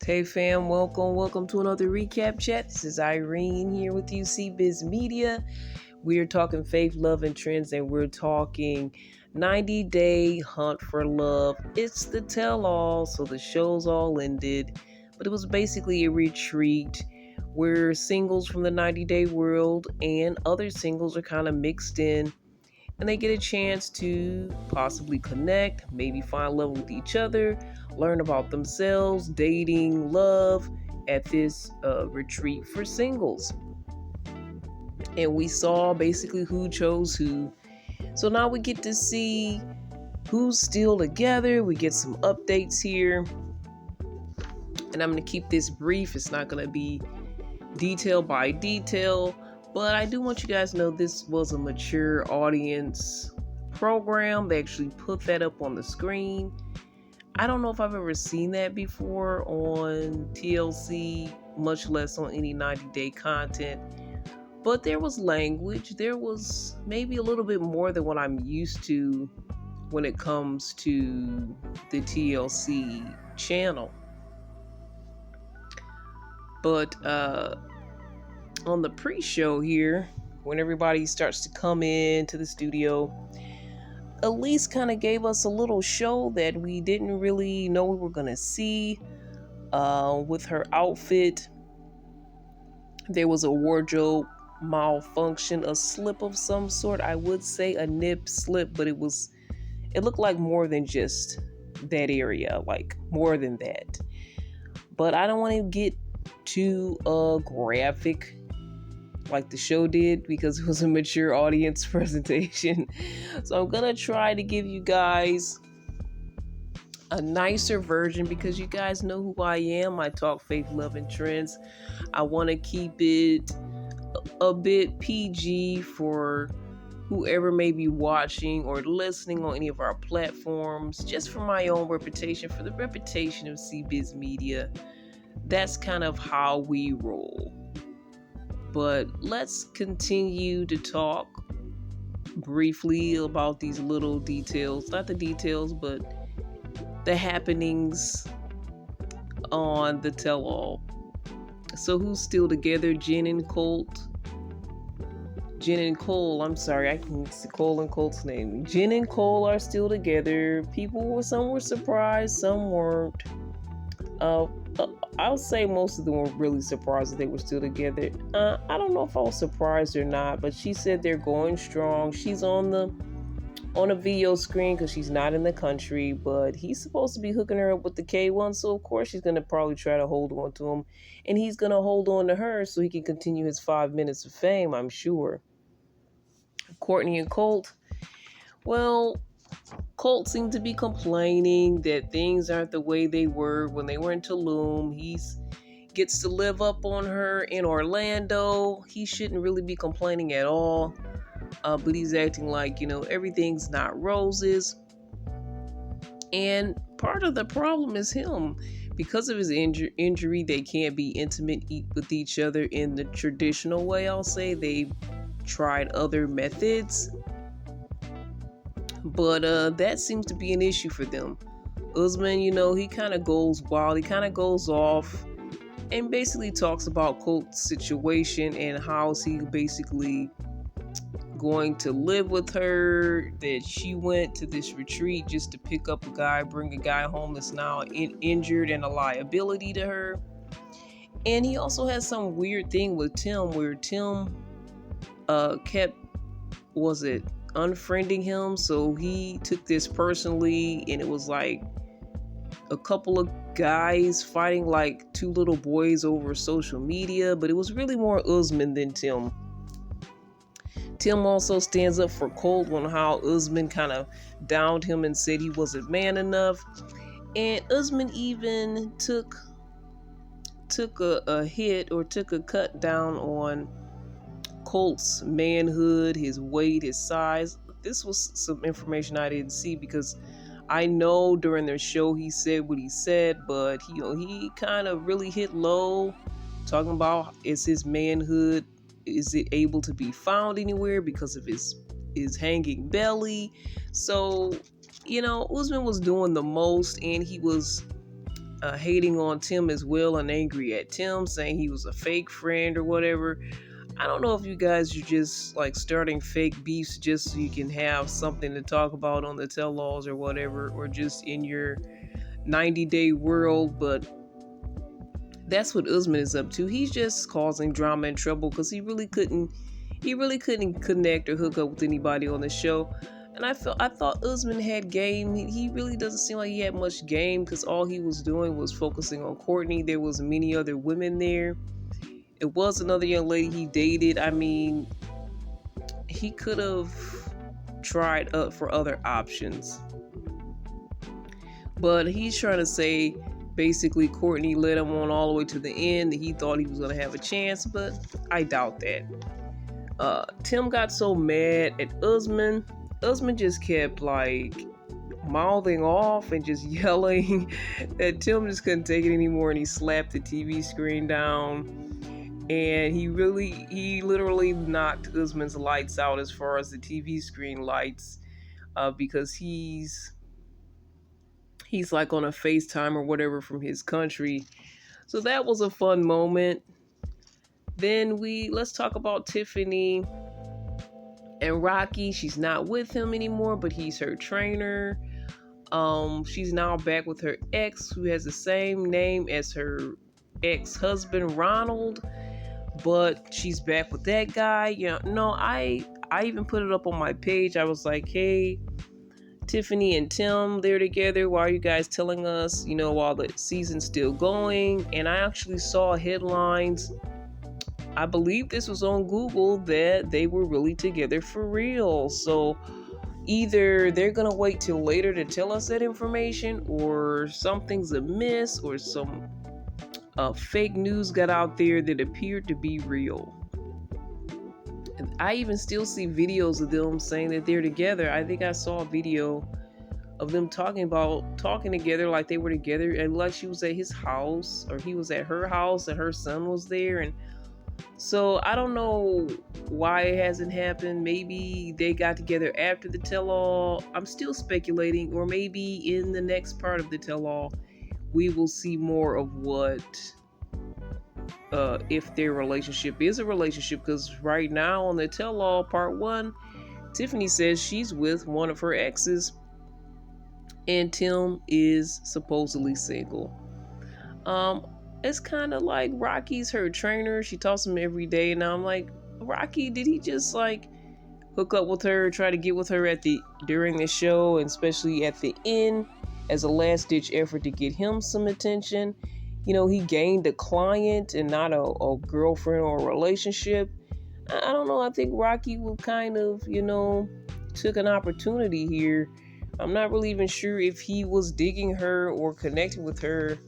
Hey fam, welcome to another recap chat. This is Irene here with you, CBiz Media. We're talking faith, love, and trends, and we're talking 90-day hunt for love. It's the tell-all, so the show's all ended, but it was basically a retreat where singles from the 90-day world and other singles are kind of mixed in, and they get a chance to possibly connect, maybe find love with each other, learn about themselves, dating, love at this retreat for singles. And we saw basically who chose who. So now we get to see who's still together. We get some updates here. And I'm going to keep this brief. It's not going to be detail by detail. But I do want you guys to know this was a mature audience program. They actually put that up on the screen. I don't know if I've ever seen that before on TLC, much less on any 90-day content. But there was language. There was maybe a little bit more than what I'm used to when it comes to the TLC channel. But on the pre-show here, when everybody starts to come into the studio, Elise kind of gave us a little show that we didn't really know we were going to see with her outfit. There was a wardrobe malfunction, a slip of some sort. I would say a nip slip, but it looked like more than just that area, like more than that. But I don't want to get too graphic like the show did because it was a mature audience presentation. So I'm gonna try to give you guys a nicer version because you guys know who I am. I talk faith, love, and trends. I want to keep it a bit PG for whoever may be watching or listening on any of our platforms, just for my own reputation, for the reputation of CBiz Media. That's kind of how we roll. But let's continue to talk briefly about these little details. Not the details, but the happenings on the tell-all. So who's still together? Jen and Cole, I'm sorry, I can see Cole and Colt's name. Jen and Cole are still together. Some were surprised, some weren't. I'll say most of them were really surprised that they were still together. I don't know if I was surprised or not, but she said they're going strong. She's on a video screen because she's not in the country, but he's supposed to be hooking her up with the K1, so of course she's going to probably try to hold on to him, and he's going to hold on to her so he can continue his 5 minutes of fame, I'm sure. Courtney and Colt, well, Colt seemed to be complaining that things aren't the way they were when they were in Tulum. He gets to live up on her in Orlando. He shouldn't really be complaining at all. But he's acting like, everything's not roses. And part of the problem is him. Because of his injury, they can't be intimate with each other in the traditional way, I'll say. They've tried other methods. But that seems to be an issue for them. Usman, he kind of goes wild. He kind of goes off and basically talks about Colt's situation and how's he basically going to live with her, that she went to this retreat just to pick up a guy, bring a guy home that's now injured and a liability to her. And he also has some weird thing with Tim where Tim kept, unfriending him, so he took this personally, and it was like a couple of guys fighting like two little boys over social media, but it was really more Usman than Tim. Tim also stands up for Colt on how Usman kind of downed him and said he wasn't man enough, and Usman even took a hit or took a cut down on Colt's manhood, his weight, his size. This was some information I didn't see because I know during their show he said what he said, but he kind of really hit low, talking about is his manhood, is it able to be found anywhere because of his hanging belly. So Usman was doing the most, and he was hating on Tim as well and angry at Tim, saying he was a fake friend or whatever. I don't know if you guys are just like starting fake beefs just so you can have something to talk about on the tell-alls or whatever, or just in your 90-day world, but that's what Usman is up to. He's just causing drama and trouble because he really couldn't connect or hook up with anybody on the show. And I thought Usman had game. He really doesn't seem like he had much game because all he was doing was focusing on Courtney. There was many other women there. It was another young lady he dated. I mean, he could have tried up for other options. But he's trying to say basically Courtney led him on all the way to the end, that he thought he was going to have a chance, but I doubt that. Tim got so mad at Usman. Usman just kept like mouthing off and just yelling that Tim just couldn't take it anymore, and he slapped the TV screen down. And he literally knocked Usman's lights out as far as the TV screen lights, because he's like on a FaceTime or whatever from his country. So that was a fun moment. Then let's talk about Tiffany and Rocky. She's not with him anymore, but he's her trainer. She's now back with her ex, who has the same name as her ex-husband, Ronald. But she's back with that guy. I even put it up on my page. I was like, hey, Tiffany and Tim, they're together. Why are you guys telling us, while the season's still going? And I actually saw headlines, I believe this was on Google, that they were really together for real. So either they're going to wait till later to tell us that information, or something's amiss, or some fake news got out there that appeared to be real. And I even still see videos of them saying that they're together. I think I saw a video of them talking together, like they were together, and like she was at his house, or he was at her house, and her son was there. And so I don't know why it hasn't happened. Maybe they got together after the tell-all. I'm still speculating, or maybe in the next part of the tell-all we will see more of what if their relationship is a relationship, because right now on the tell-all part 1, Tiffany says she's with one of her exes and Tim is supposedly single. It's kind of like Rocky's her trainer. She talks to him every day, and I'm like, Rocky, did he just like hook up with her, try to get with her during the show, and especially at the end as a last-ditch effort to get him some attention? He gained a client and not a girlfriend or a relationship. I don't know. I think Rocky will kind of, took an opportunity here. I'm not really even sure if he was digging her or connecting with her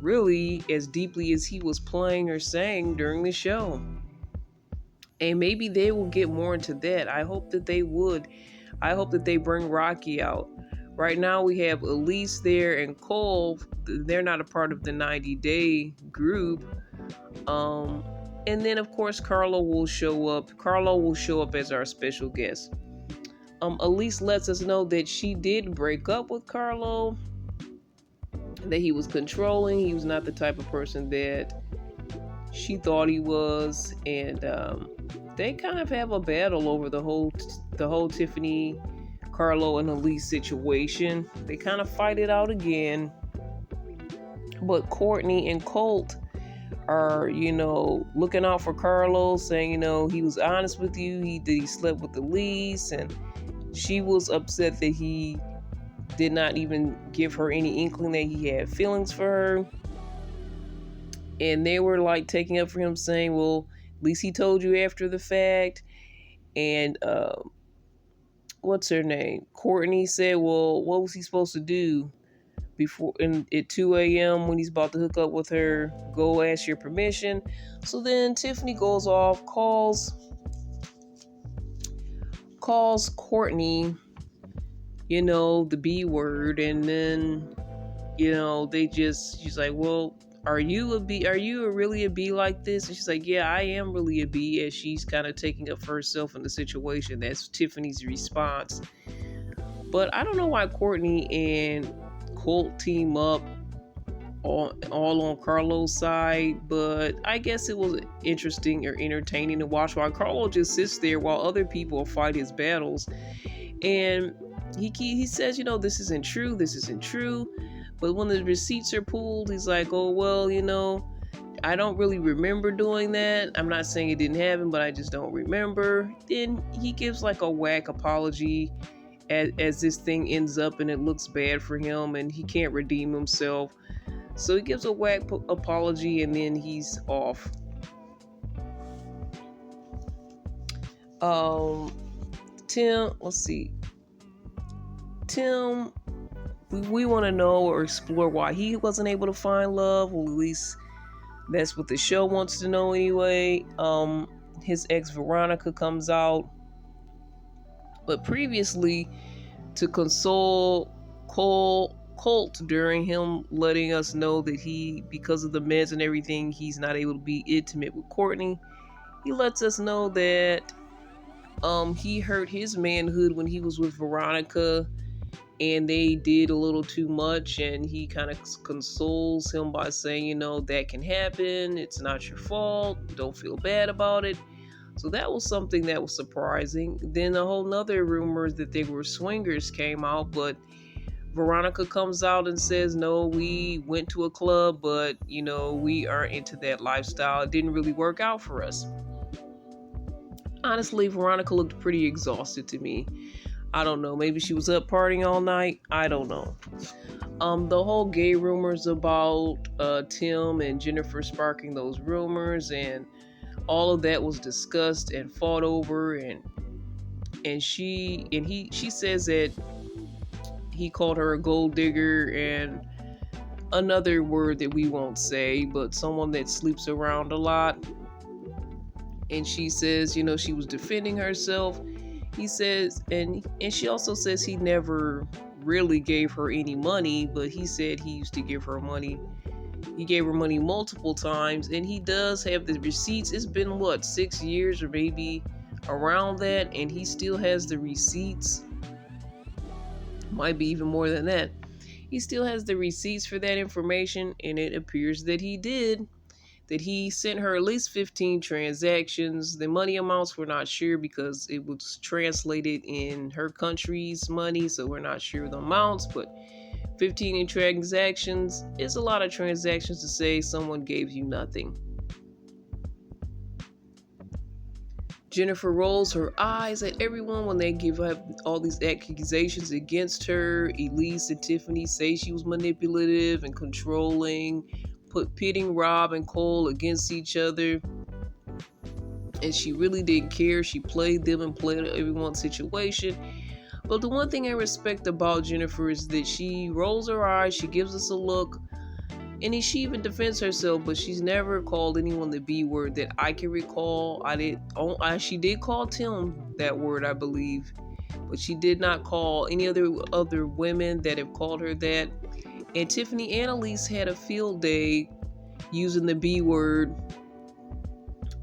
really as deeply as he was playing or saying during the show. And maybe they will get more into that. I hope that they would. I hope that they bring Rocky out. Right now we have Elise there and Cole. They're not a part of the 90-day group. And then of course Carlo will show up. Carlo will show up as our special guest. Elise lets us know that she did break up with Carlo, that he was controlling. He was not the type of person that she thought he was. And they kind of have a battle over the whole Tiffany, Carlo, and Elise situation. They kind of fight it out again. But Courtney and Colt are, looking out for Carlo, saying, he was honest with you. He slept with Elise, and she was upset that he did not even give her any inkling that he had feelings for her. And they were like taking up for him, saying, well, at least he told you after the fact. And what's her name? Courtney said, well, what was he supposed to do at 2 a.m. when he's about to hook up with her? Go ask your permission. So then Tiffany goes off, calls Courtney, the B word, and then, she's like, well, are you really a B like this? And she's like, yeah, I am really a B, as she's kind of taking up for herself in the situation. That's Tiffany's response. But I don't know why Courtney and Colt team up all on Carlo's side, but I guess it was interesting or entertaining to watch while Carlo just sits there while other people fight his battles. And he says, this isn't true, this isn't true. But when the receipts are pulled, he's like, oh, well, I don't really remember doing that. I'm not saying it didn't happen, but I just don't remember. Then he gives like a whack apology as this thing ends up and it looks bad for him and he can't redeem himself. So he gives a whack apology and then he's off. Tim, let's see. Tim, we want to know or explore why he wasn't able to find love, or at least that's what the show wants to know anyway. His ex Veronica comes out, but previously to console Colt during him letting us know that he, because of the meds and everything, he's not able to be intimate with Courtney. He lets us know that he hurt his manhood when he was with Veronica and they did a little too much, and he kind of consoles him by saying, that can happen, it's not your fault, don't feel bad about it. So that was something that was surprising. Then a whole nother rumors that they were swingers came out, but Veronica comes out and says, no, we went to a club, but we aren't into that lifestyle. It didn't really work out for us. Honestly, Veronica looked pretty exhausted to me. I don't know. Maybe she was up partying all night. I don't know. The whole gay rumors about Tim and Jennifer sparking those rumors, and all of that was discussed and fought over, and she says that he called her a gold digger and another word that we won't say, but someone that sleeps around a lot. And she says, she was defending herself. He says, and she also says he never really gave her any money, but he said he used to give her money. He gave her money multiple times, and he does have the receipts. It's been 6 years or maybe around that, and he still has the receipts. Might be even more than that. He still has the receipts for that information, and it appears that he did. That he sent her at least 15 transactions. The money amounts we're not sure because it was translated in her country's money, so we're not sure the amounts, but 15 in transactions is a lot of transactions to say someone gave you nothing. Jennifer rolls her eyes at everyone when they give up all these accusations against her. Elise and Tiffany say she was manipulative and controlling, pitting Rob and Cole against each other, and she really didn't care. She played them and played everyone's situation. But the one thing I respect about Jennifer is that she rolls her eyes, she gives us a look, and she even defends herself, but she's never called anyone the B word that I can recall. She did call Tim that word, I believe, but she did not call any other women that have called her that. And Tiffany and Elise had a field day using the B word,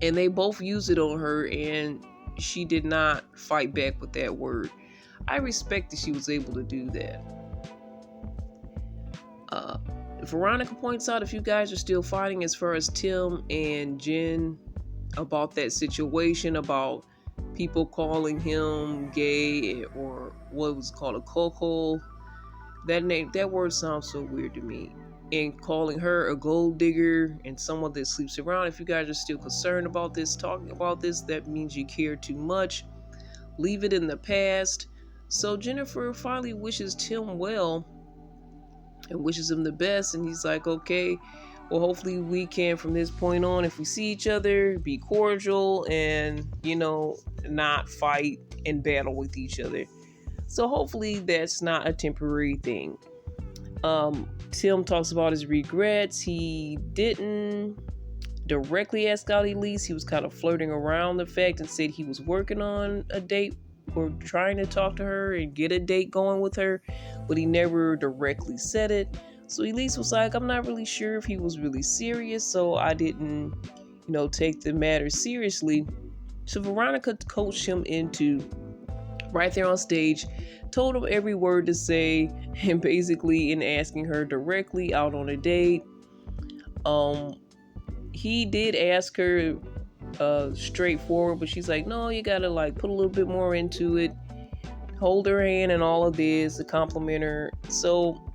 and they both used it on her, and she did not fight back with that word. I respect that she was able to do that. Veronica points out if you guys are still fighting as far as Tim and Jen about that situation, about people calling him gay or what was called a coco. That word sounds so weird to me. And calling her a gold digger and someone that sleeps around. If you guys are still concerned about this, talking about this, that means you care too much. Leave it in the past. So Jennifer finally wishes Tim well and wishes him the best. And he's like, okay, well, hopefully we can, from this point on, if we see each other, be cordial and, not fight and battle with each other. So hopefully that's not a temporary thing. Tim talks about his regrets. He didn't directly ask out Elise. He was kind of flirting around the fact and said he was working on a date or trying to talk to her and get a date going with her, but he never directly said it. So Elise was like, I'm not really sure if he was really serious, so I didn't, take the matter seriously. So Veronica coached him into right there on stage, told him every word to say, and basically in asking her directly out on a date. Um, he did ask her straightforward, but she's like, no, you gotta like put a little bit more into it, hold her hand and all of this to compliment her. So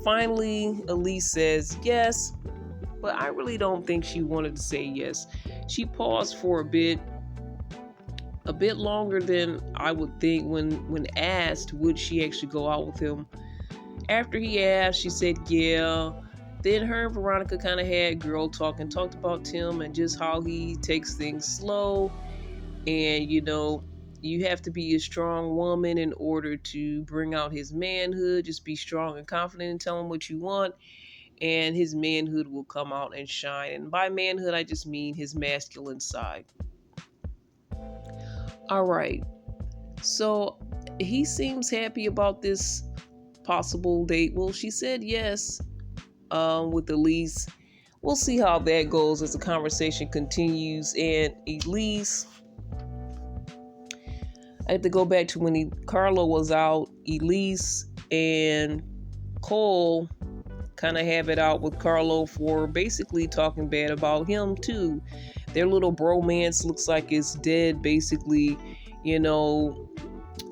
finally, Elise says yes, but I really don't think she wanted to say yes. She paused for a bit longer than I would think when asked would she actually go out with him. After he asked, she said yeah. Then her and Veronica kind of had girl talk and talked about Tim and just how he takes things slow. And you have to be a strong woman in order to bring out his manhood. Just be strong and confident and tell him what you want, and his manhood will come out and shine. And by manhood, I just mean his masculine side. All right. So he seems happy about this possible date. Well, she said yes with Elise. We'll see how that goes as the conversation continues. And Elise, I have to go back to when Carlo was out. Elise and Cole kind of have it out with Carlo for basically talking bad about him too. Their little bromance looks like it's dead, basically.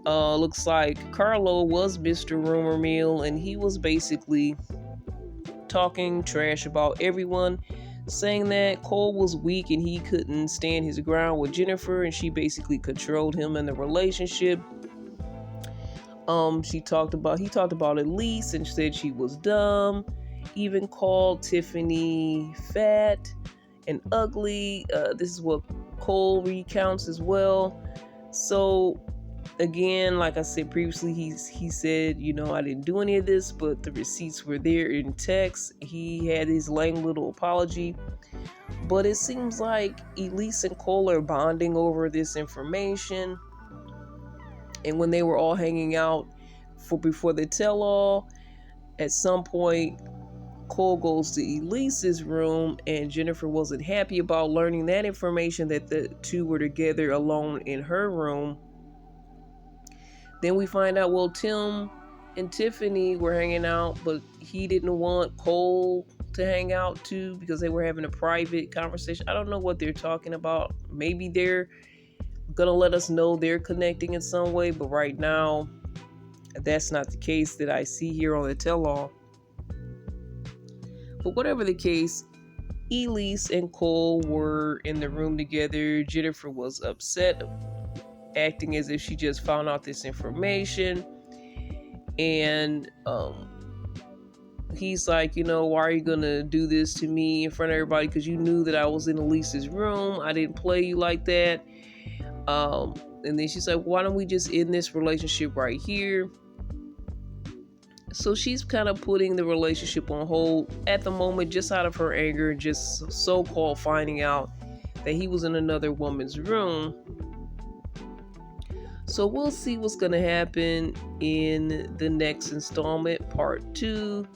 Looks like Carlo was Mr. Rumor Mill, and he was basically talking trash about everyone, saying that Cole was weak and he couldn't stand his ground with Jennifer, and she basically controlled him in the relationship. He talked about Elise and said she was dumb. Even called Tiffany fat and ugly. This is what Cole recounts as well. So again, like I said previously, he said, I didn't do any of this, but the receipts were there in text. He had his lame little apology. But it seems like Elise and Cole are bonding over this information. And when they were all hanging out before the tell-all, at some point, Cole goes to Elise's room, and Jennifer wasn't happy about learning that information, that the two were together alone in her room. Then we find out, well, Tim and Tiffany were hanging out, but he didn't want Cole to hang out too because they were having a private conversation. I don't know what they're talking about. Maybe they're gonna let us know they're connecting in some way, but right now, that's not the case that I see here on the tell-all. But whatever the case, Elise and Cole were in the room together. Jennifer was upset, acting as if she just found out this information. And he's like, why are you gonna do this to me in front of everybody? Because you knew that I was in Elise's room. I didn't play you like that. And then she's like, why don't we just end this relationship right here? So she's kind of putting the relationship on hold at the moment, just out of her anger, just so-called finding out that he was in another woman's room. So we'll see what's going to happen in the next installment, part 2.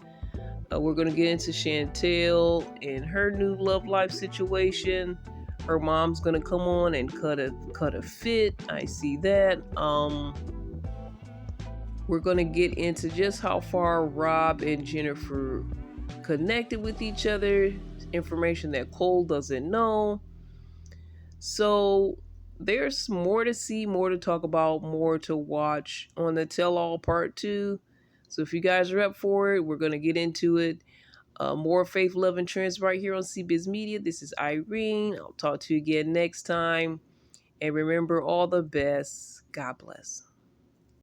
We're going to get into Chantel and her new love life situation. Her mom's going to come on and cut a fit. I see that. We're going to get into just how far Rob and Jennifer connected with each other, information that Cole doesn't know. So there's more to see, more to talk about, more to watch on the Tell-All Part 2. So if you guys are up for it, we're going to get into it. More faith, love, and trends right here on CBiz Media. This is Irene. I'll talk to you again next time. And remember, all the best. God bless.